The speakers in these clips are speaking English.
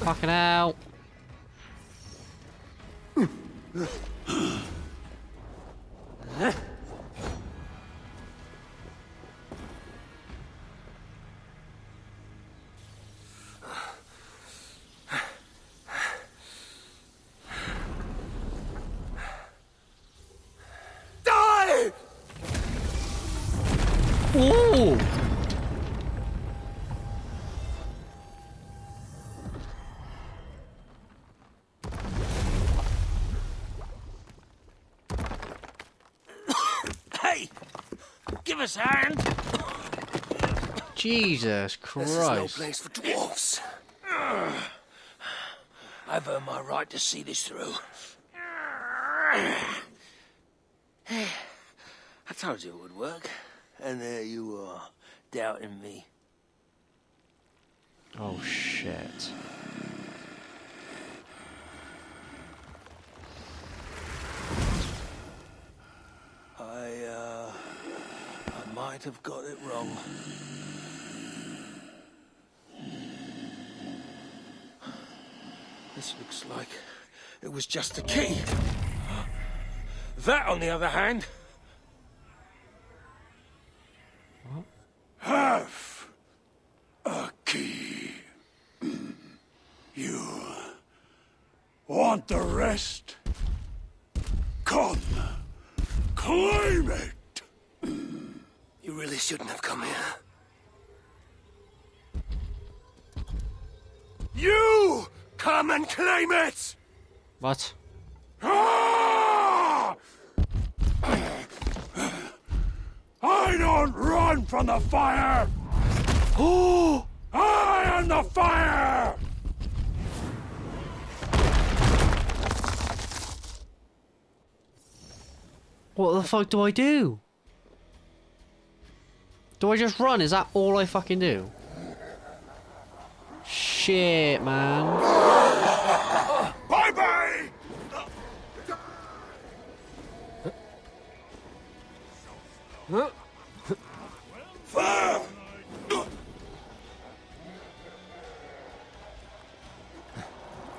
Fucking hell. Die! Ooh! Hey! Give us a hand! Jesus Christ. This is no place for dwarfs. I've earned my right to see this through. I told you it would work. And there you are, doubting me. Oh shit. I might have got it wrong. This looks like it was just a key. That, on the other hand... What? Have a key. You want the rest? Come, claim it. You really shouldn't have come here. You come and claim it! What? Ah! I don't run from the fire! Oh! I am the fire! What the fuck do I do? Do I just run? Is that all I fucking do? Shit, man. Bye-bye! Fire!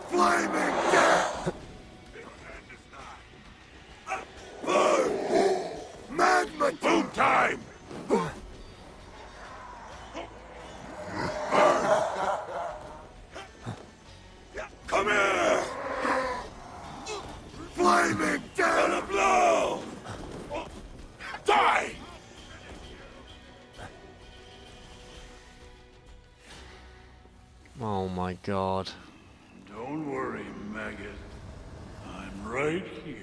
Flaming death! Burn! Magma boom time! Come here! Flaming death! On a blow! Die! Oh my god. Don't worry, maggot. I'm right here.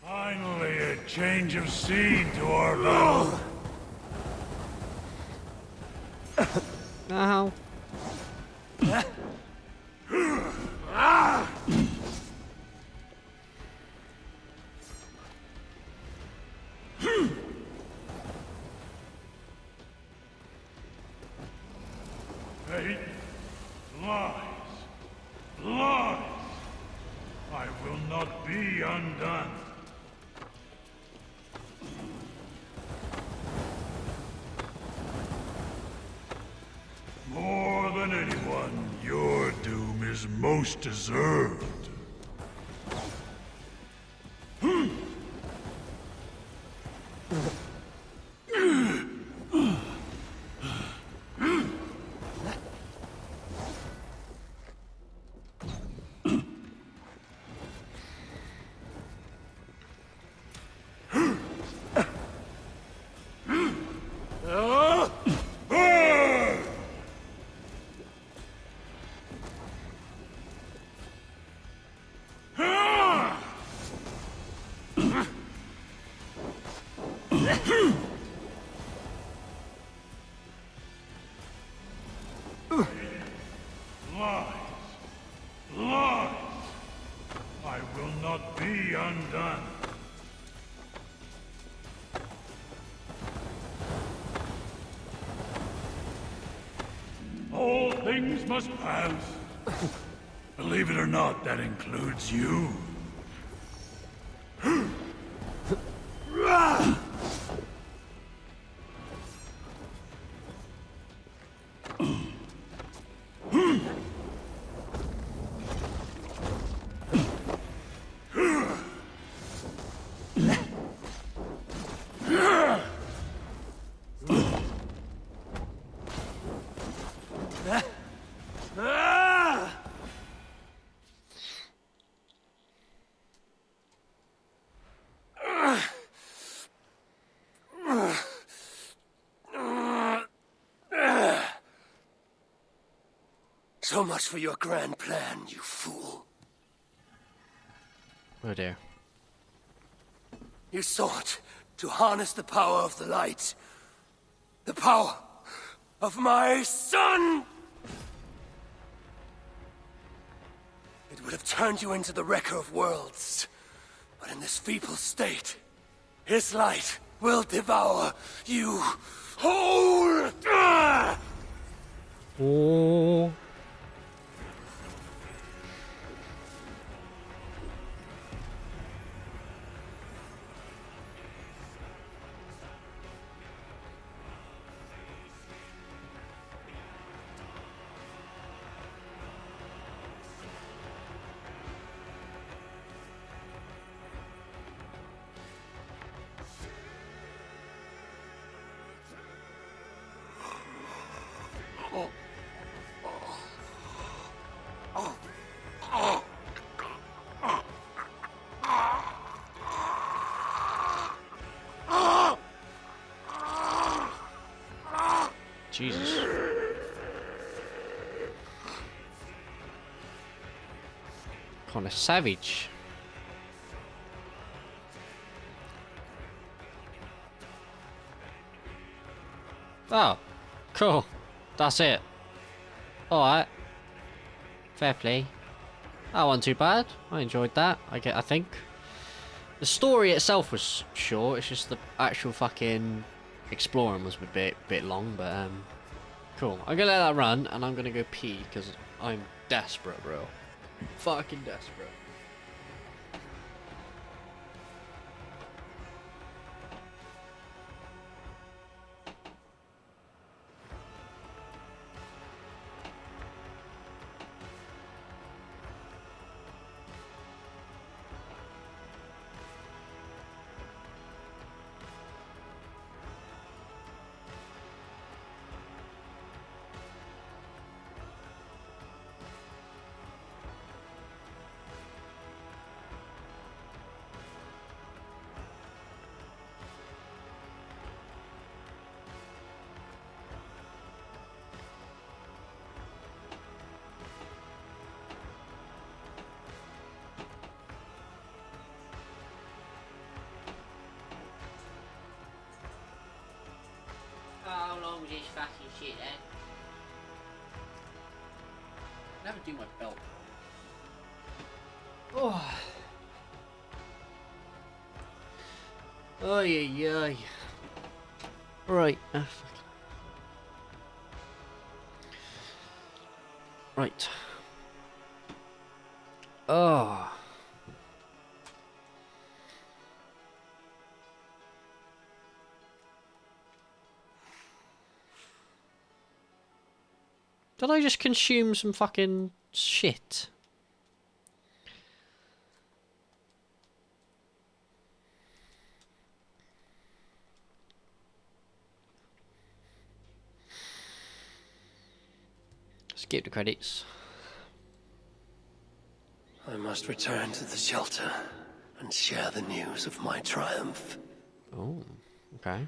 Finally, a change of scene to our battle. Ow. Hate, lies, lies. I will not be undone. More than anyone, your doom is most deserved. Lies, lies. I will not be undone. All things must pass. Believe it or not, that includes you. Ah! So much for your grand plan, you fool. Oh dear. You sought to harness the power of the light. The power of my son! It would have turned you into the wrecker of worlds. But in this feeble state, his light will devour you whole! Oh. Jesus. Kind of savage. Oh, cool. That's it. Alright. Fair play. That wasn't too bad. I enjoyed that. I think. The story itself was short. It's just the actual fucking exploring was a bit long, but cool. I'm gonna let that run, and I'm gonna go pee because I'm desperate, bro. Fucking desperate. How long is this fucking shit then? Never do my belt. Oh. Oh yeah. Right. Right. Oh. Did I just consume some fucking shit? Skip the credits. I must return to the shelter and share the news of my triumph. Oh, okay.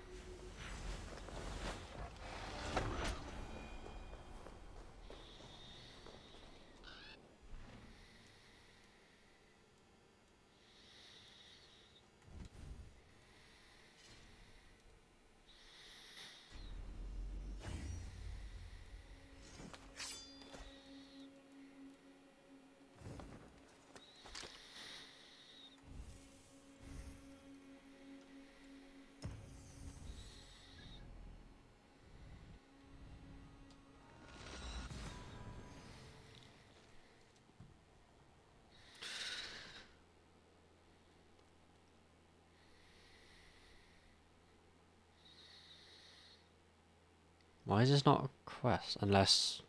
Why is this not a quest? Unless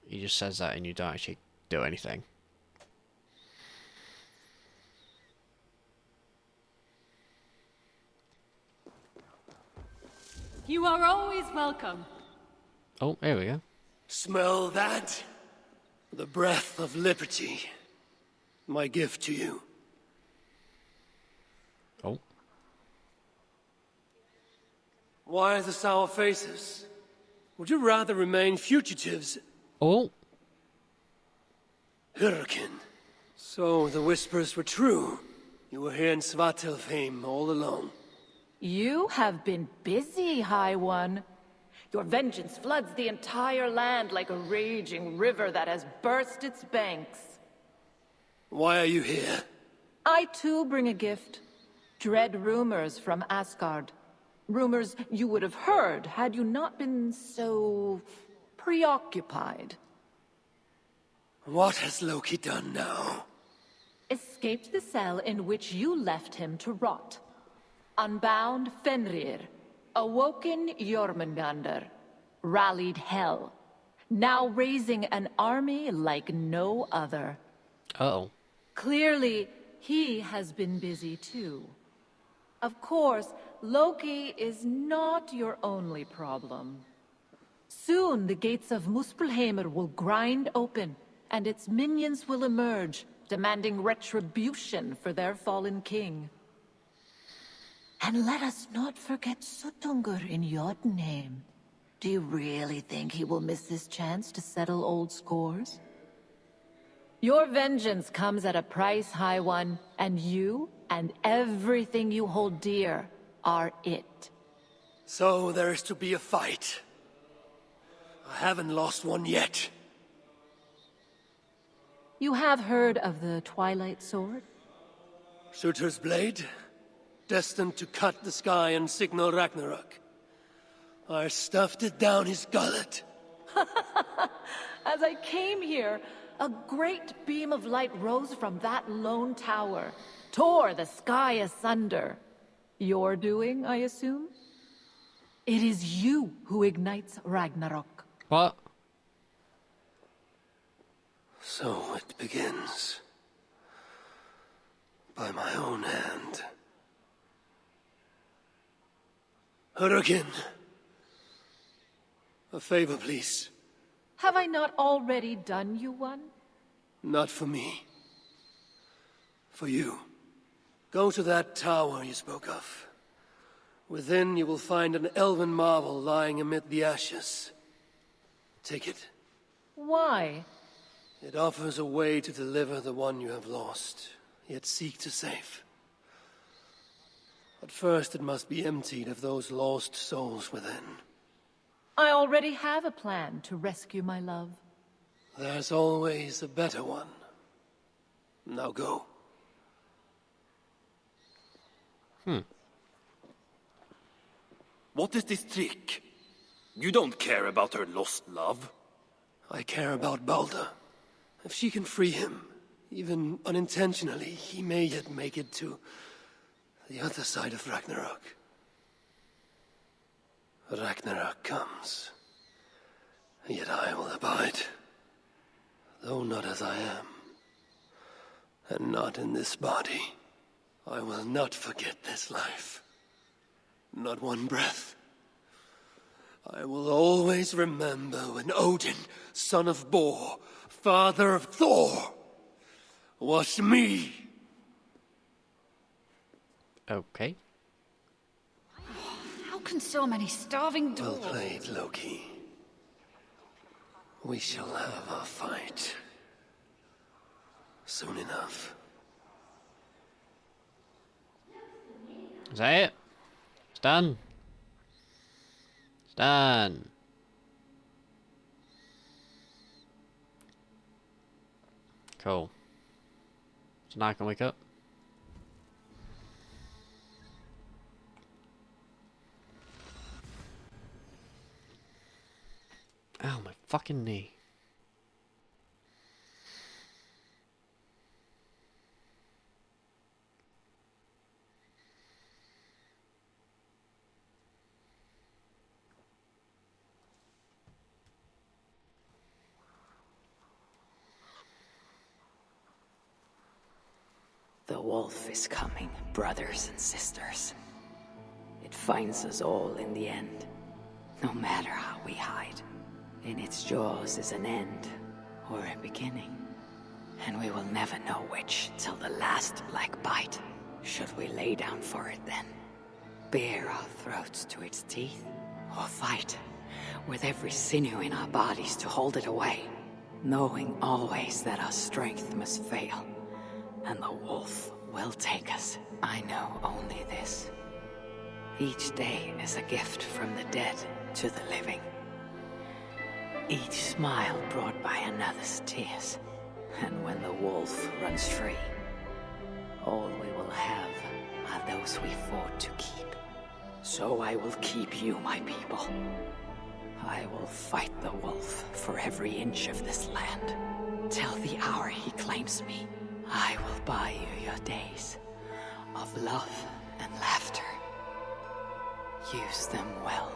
he just says that and you don't actually do anything. You are always welcome. Oh, here we go. Smell that? The breath of liberty. My gift to you. Oh. Why the sour faces? Would you rather remain fugitives? Oh. Hurricane. So the whispers were true. You were here in Svartalfheim all alone. You have been busy, High One. Your vengeance floods the entire land like a raging river that has burst its banks. Why are you here? I too bring a gift. Dread rumors from Asgard. Rumors you would have heard had you not been so preoccupied. What has Loki done now? Escaped the cell in which you left him to rot. Unbound Fenrir. Awoken Jormungandr. Rallied Hel. Now raising an army like no other. Uh-oh. Clearly, he has been busy too. Of course, Loki is not your only problem. Soon the gates of Muspelheimr will grind open, and its minions will emerge, demanding retribution for their fallen king. And let us not forget Suttungr in Jotunheim. Do you really think he will miss this chance to settle old scores? Your vengeance comes at a price, High One, and you and everything you hold dear are it. So there is to be a fight. I haven't lost one yet. You have heard of the Twilight Sword? Surtur's blade, destined to cut the sky and signal Ragnarok. I stuffed it down his gullet. As I came here, a great beam of light rose from that lone tower, tore the sky asunder. Your doing, I assume? It is you who ignites Ragnarok. What? So it begins. By my own hand. Hurricane. A favor, please. Have I not already done you one? Not for me. For you. Go to that tower you spoke of. Within you will find an elven marvel lying amid the ashes. Take it. Why? It offers a way to deliver the one you have lost, yet seek to save. But first it must be emptied of those lost souls within. I already have a plan to rescue my love. There's always a better one. Now go. What is this trick? You don't care about her lost love? I care about Balder. If she can free him, even unintentionally, he may yet make it to the other side of Ragnarok. Ragnarok comes, yet I will abide, though not as I am, and not in this body. I will not forget this life, not one breath. I will always remember when Odin, son of Bor, father of Thor, was me. Okay. How can so many starving Well dogs... played, Loki. We shall have our fight. Soon enough. Is that it? It's done. It's done. Cool. So now I can wake up. Ow, my fucking knee. The wolf is coming, brothers and sisters. It finds us all in the end, no matter how we hide. In its jaws is an end, or a beginning. And we will never know which till the last black bite. Should we lay down for it then? Bare our throats to its teeth? Or fight, with every sinew in our bodies to hold it away? Knowing always that our strength must fail, and the wolf will take us. I know only this. Each day is a gift from the dead to the living. Each smile brought by another's tears. And when the wolf runs free, all we will have are those we fought to keep. So I will keep you, my people. I will fight the wolf for every inch of this land. Till the hour he claims me, I will buy you your days of love and laughter. Use them well.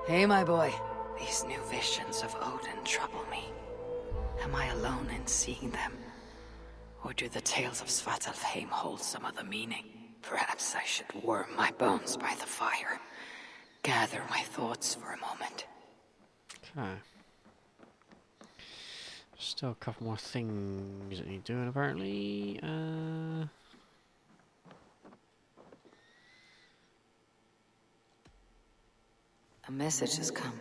Hey, my boy. These new visions of Odin trouble me. Am I alone in seeing them? Or do the tales of Svartalfheim hold some other meaning? Perhaps I should warm my bones by the fire. Gather my thoughts for a moment. Okay. Still a couple more things that need doing apparently. A message has come.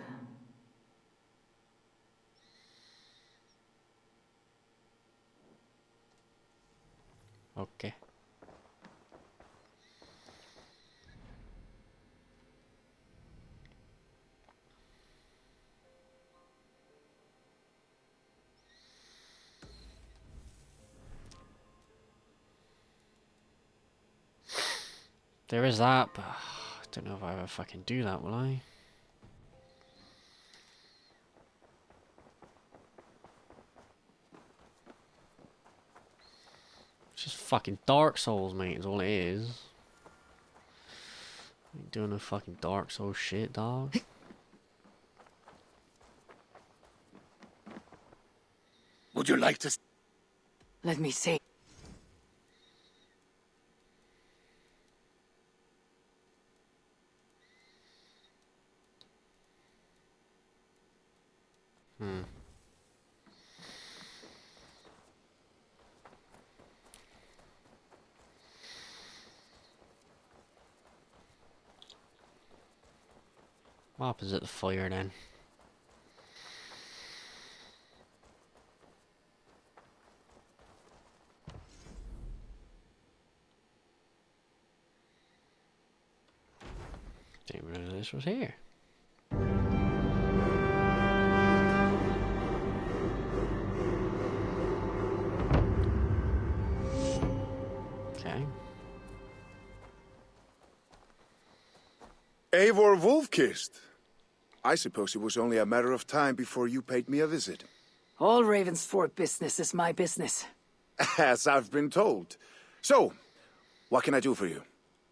Okay. There is that, but I don't know if I ever fucking do that, will I? It's just fucking Dark Souls, mate, is all it is. Ain't doing no fucking Dark Souls shit, dog. Would you like to... Let me see. Opposite the fire then. Didn't realize this was here. Okay. Eivor Wolfkist. I suppose it was only a matter of time before you paid me a visit. All Ravensford business is my business. As I've been told. So, what can I do for you?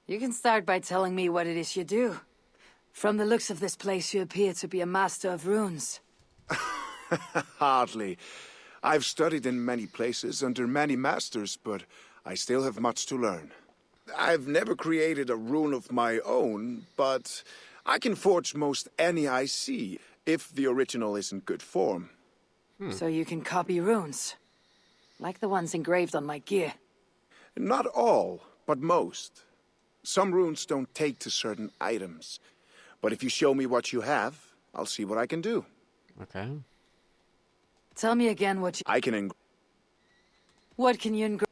You can start by telling me what it is you do. From the looks of this place, you appear to be a master of runes. Hardly. I've studied in many places under many masters, but I still have much to learn. I've never created a rune of my own, but I can forge most any I see, if the original is in good form. So you can copy runes? Like the ones engraved on my gear? Not all, but most. Some runes don't take to certain items. But if you show me what you have, I'll see what I can do. Okay. Tell me again what you... I can What can you engrave?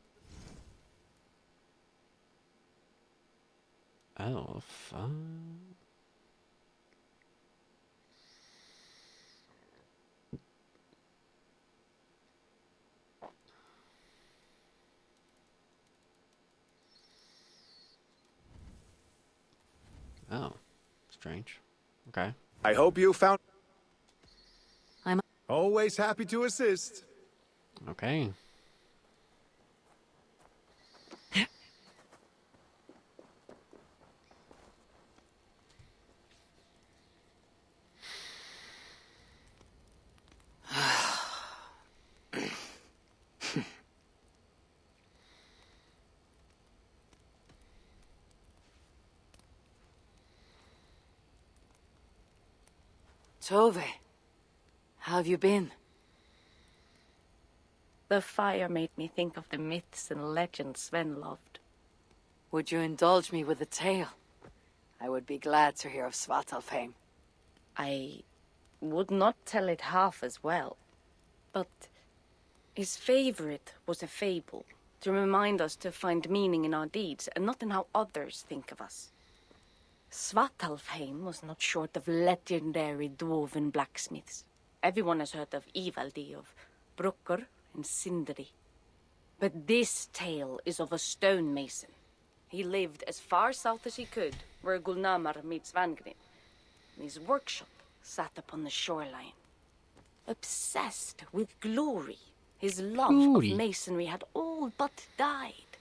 Oh, fuck. Oh, strange. Okay. I hope you found... I'm... Always happy to assist. Okay. Tove. How have you been? The fire made me think of the myths and legends Sven loved. Would you indulge me with a tale? I would be glad to hear of Svartalfheim. I would not tell it half as well, but his favorite was a fable, to remind us to find meaning in our deeds and not in how others think of us. Svartalfheim was not short of legendary dwarven blacksmiths. Everyone has heard of Ivaldi, of Brucker and Sindri. But this tale is of a stonemason. He lived as far south as he could, where Gulnamar meets Vangrin. His workshop sat upon the shoreline. Obsessed with glory, his love of masonry had all but died.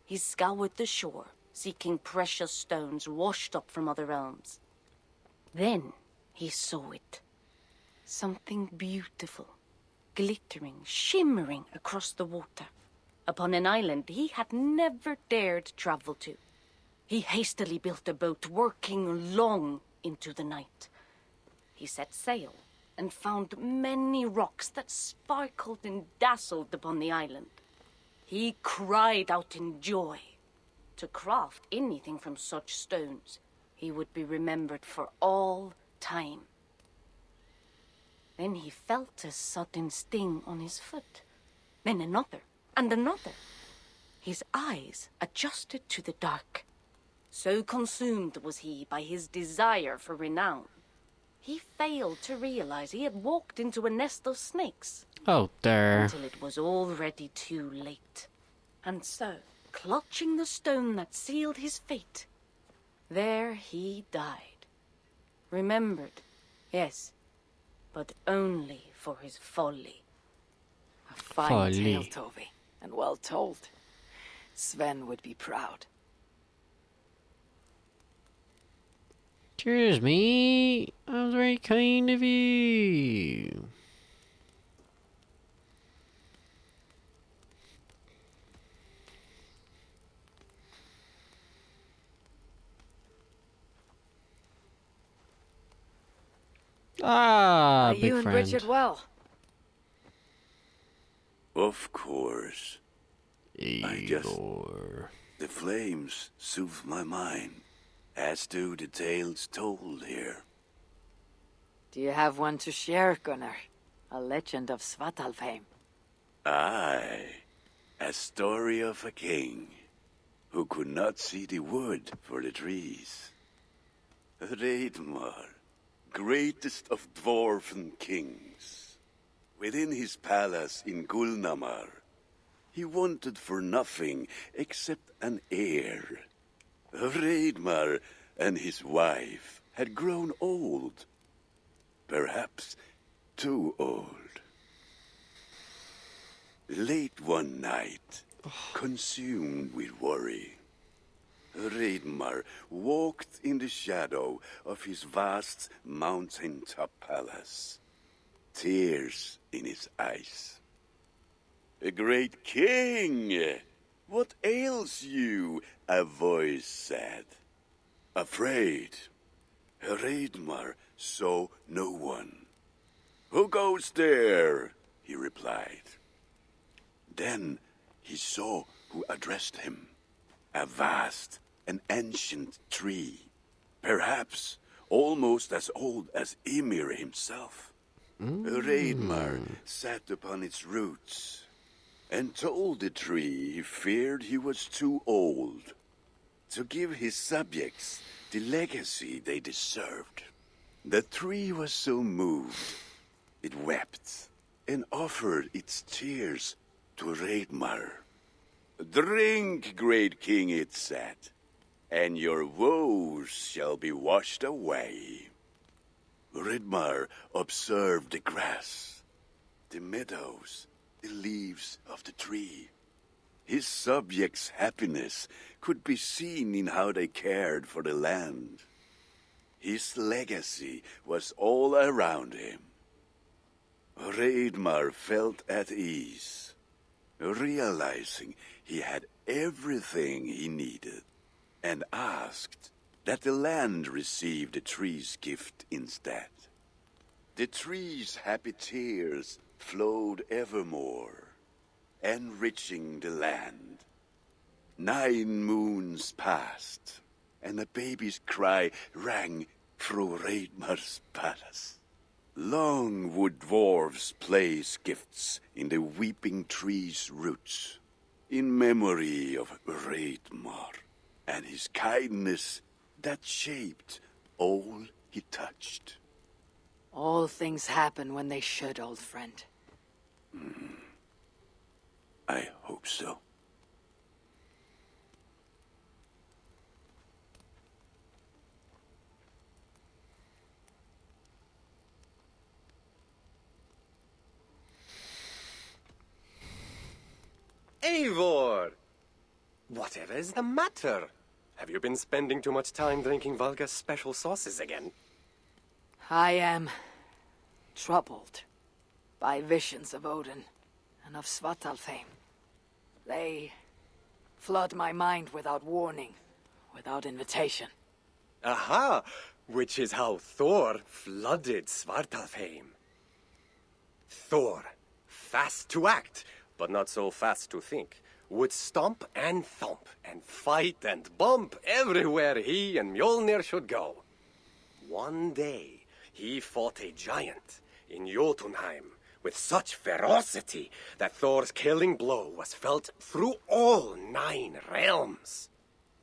He scoured the shore, seeking precious stones washed up from other realms. Then he saw it. Something beautiful, glittering, shimmering across the water, upon an island he had never dared travel to. He hastily built a boat, working long into the night. He set sail and found many rocks that sparkled and dazzled upon the island. He cried out in joy. To craft anything from such stones, he would be remembered for all time. Then he felt a sudden sting on his foot. Then another, and another. His eyes adjusted to the dark. So consumed was he by his desire for renown, he failed to realize he had walked into a nest of snakes. Oh, there. Until it was already too late. And so, clutching the stone that sealed his fate, there he died. Remembered, yes, but only for his folly. A fine tale, Toby, and well told. Sven would be proud. Cheers, me. That was very kind of you. Ah, Are big you and friend. Bridget well? Of course. Igor. The flames soothe my mind, as do the tales told here. Do you have one to share, Gunnar? A legend of Svartalfheim. Aye, a story of a king who could not see the wood for the trees. Reidmar, greatest of dwarven kings. Within his palace in Gulnamar, he wanted for nothing except an heir. Reidmar and his wife had grown old. Perhaps too old. Late one night, consumed with worry, Reidmar walked in the shadow of his vast mountaintop palace, tears in his eyes. "A great king! What ails you?" a voice said. Afraid, Reidmar saw no one. "Who goes there?" he replied. Then he saw who addressed him. A vast and ancient tree, perhaps almost as old as Ymir himself. Reidmar sat upon its roots and told the tree he feared he was too old to give his subjects the legacy they deserved. The tree was so moved, it wept and offered its tears to Reidmar. "Drink, great king," it said, "and your woes shall be washed away." Reidmar observed the grass, the meadows, the leaves of the tree. His subjects' happiness could be seen in how they cared for the land. His legacy was all around him. Reidmar felt at ease, realizing he had everything he needed, and asked that the land receive the tree's gift instead. The trees' happy tears flowed evermore, enriching the land. 9 moons passed, and a baby's cry rang through Raidmar's palace. Long would dwarves place gifts in the weeping tree's roots, in memory of Raidmar and his kindness that shaped all he touched. All things happen when they should, old friend. I hope so. Eivor! Whatever is the matter? Have you been spending too much time drinking Valga's special sauces again? I am troubled by visions of Odin and of Svartalfheim. They flood my mind without warning, without invitation. Aha! Which is how Thor flooded Svartalfheim. Thor, fast to act, but not so fast to think, would stomp and thump and fight and bump everywhere he and Mjolnir should go. One day, he fought a giant in Jotunheim with such ferocity that Thor's killing blow was felt through all 9 realms.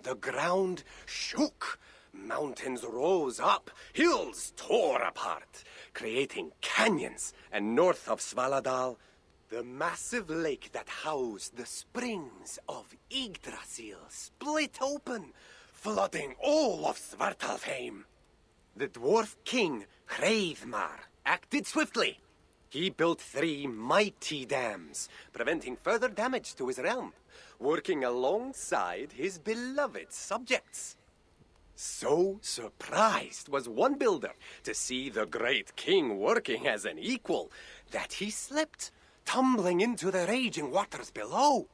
The ground shook, mountains rose up, hills tore apart, creating canyons, and north of Svaladal, the massive lake that housed the springs of Yggdrasil split open, flooding all of Svartalfheim. The dwarf king, Hreidmar, acted swiftly. He built 3 mighty dams, preventing further damage to his realm, working alongside his beloved subjects. So surprised was one builder to see the great king working as an equal that he slipped, tumbling into the raging waters below.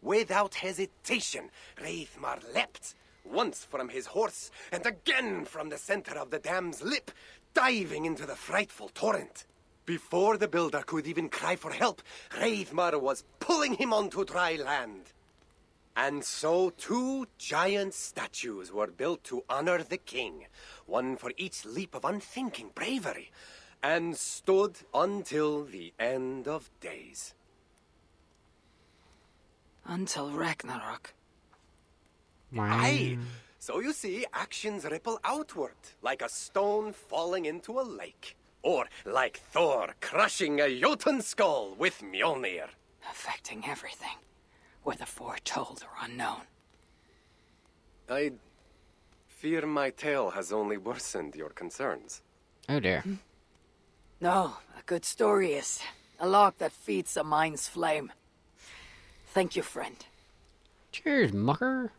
Without hesitation, Hreidmar leapt, once from his horse, and again from the center of the dam's lip, diving into the frightful torrent. Before the builder could even cry for help, Hreidmar was pulling him onto dry land. And so 2 giant statues were built to honor the king, one for each leap of unthinking bravery, and stood until the end of days. Until Ragnarok. Aye! So you see, actions ripple outward, like a stone falling into a lake. Or like Thor crushing a Jotun skull with Mjolnir. Affecting everything, whether foretold or unknown. I fear my tale has only worsened your concerns. Oh dear. No, a good story is a log that feeds a mind's flame. Thank you, friend. Cheers, mucker.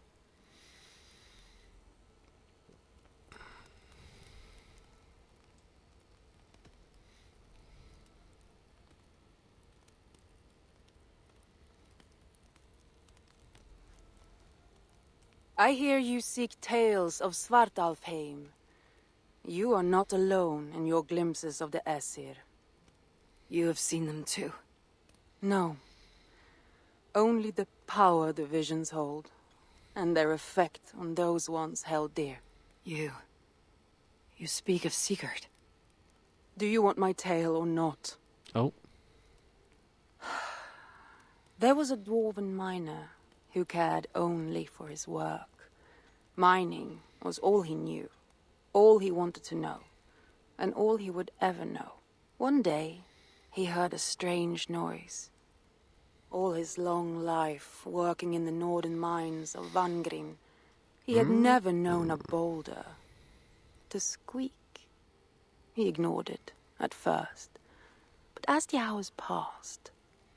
I hear you seek tales of Svartalfheim. You are not alone in your glimpses of the Aesir. You have seen them too. No. Only the power the visions hold, and their effect on those once held dear. You speak of Sigurd. Do you want my tale or not? Oh. There was a dwarven miner who cared only for his work. Mining was all he knew, all he wanted to know, and all he would ever know. One day, he heard a strange noise. All his long life, working in the northern mines of Vangrin, he had never known a boulder to squeak. He ignored it at first, but as the hours passed,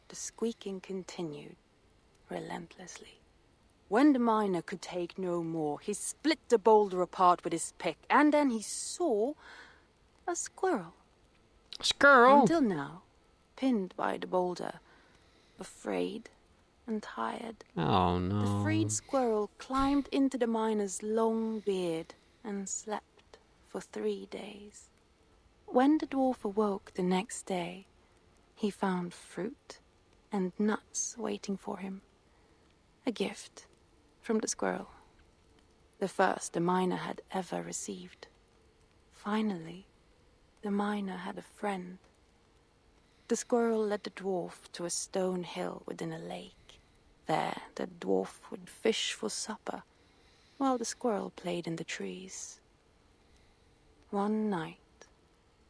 the squeaking continued relentlessly. When the miner could take no more, he split the boulder apart with his pick, and then he saw a squirrel. Squirrel? Until now, pinned by the boulder, afraid and tired. Oh no. The freed squirrel climbed into the miner's long beard and slept for 3 days. when the dwarf awoke the next day, he found fruit and nuts waiting for him. A gift from the squirrel. The first the miner had ever received. Finally, the miner had a friend. The squirrel led the dwarf to a stone hill within a lake. There, the dwarf would fish for supper, while the squirrel played in the trees. One night,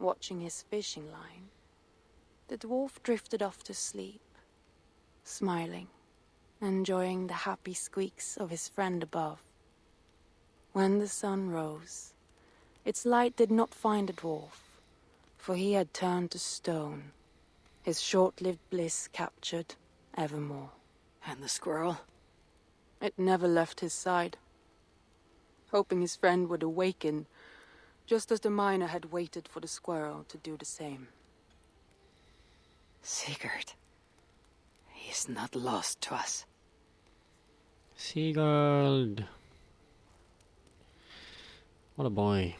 watching his fishing line, the dwarf drifted off to sleep, smiling, enjoying the happy squeaks of his friend above. When the sun rose, its light did not find the dwarf, for he had turned to stone, his short-lived bliss captured evermore. And the squirrel? It never left his side, hoping his friend would awaken, just as the miner had waited for the squirrel to do the same. Sigurd. He is not lost to us. Sigurd. What a boy.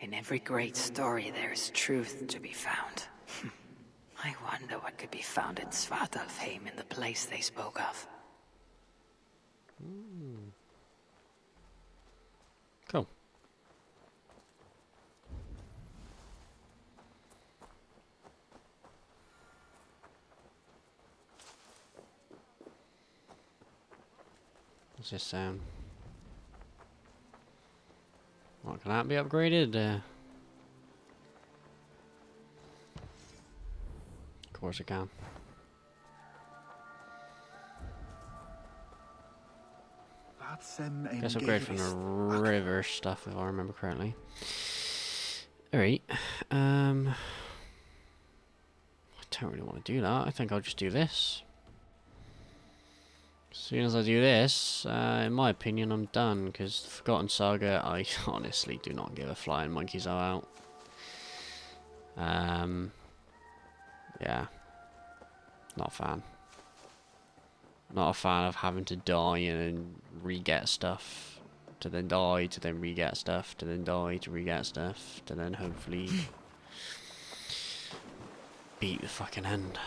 In every great story there is truth to be found. I wonder what could be found in Svartalfheim in the place they spoke of. Cool. What's this what, can that be upgraded? Of course it can. Guess upgrade from the river stuff if I remember correctly. Alright. I don't really want to do that. I think I'll just do this. As soon as I do this, in my opinion, I'm done, because the Forgotten Saga, I honestly do not give a flying monkey's eye out. Yeah. Not a fan. Not a fan of having to die and then re-get stuff, to then die, to then re-get stuff, to then die, to re-get stuff, to then hopefully beat the fucking end.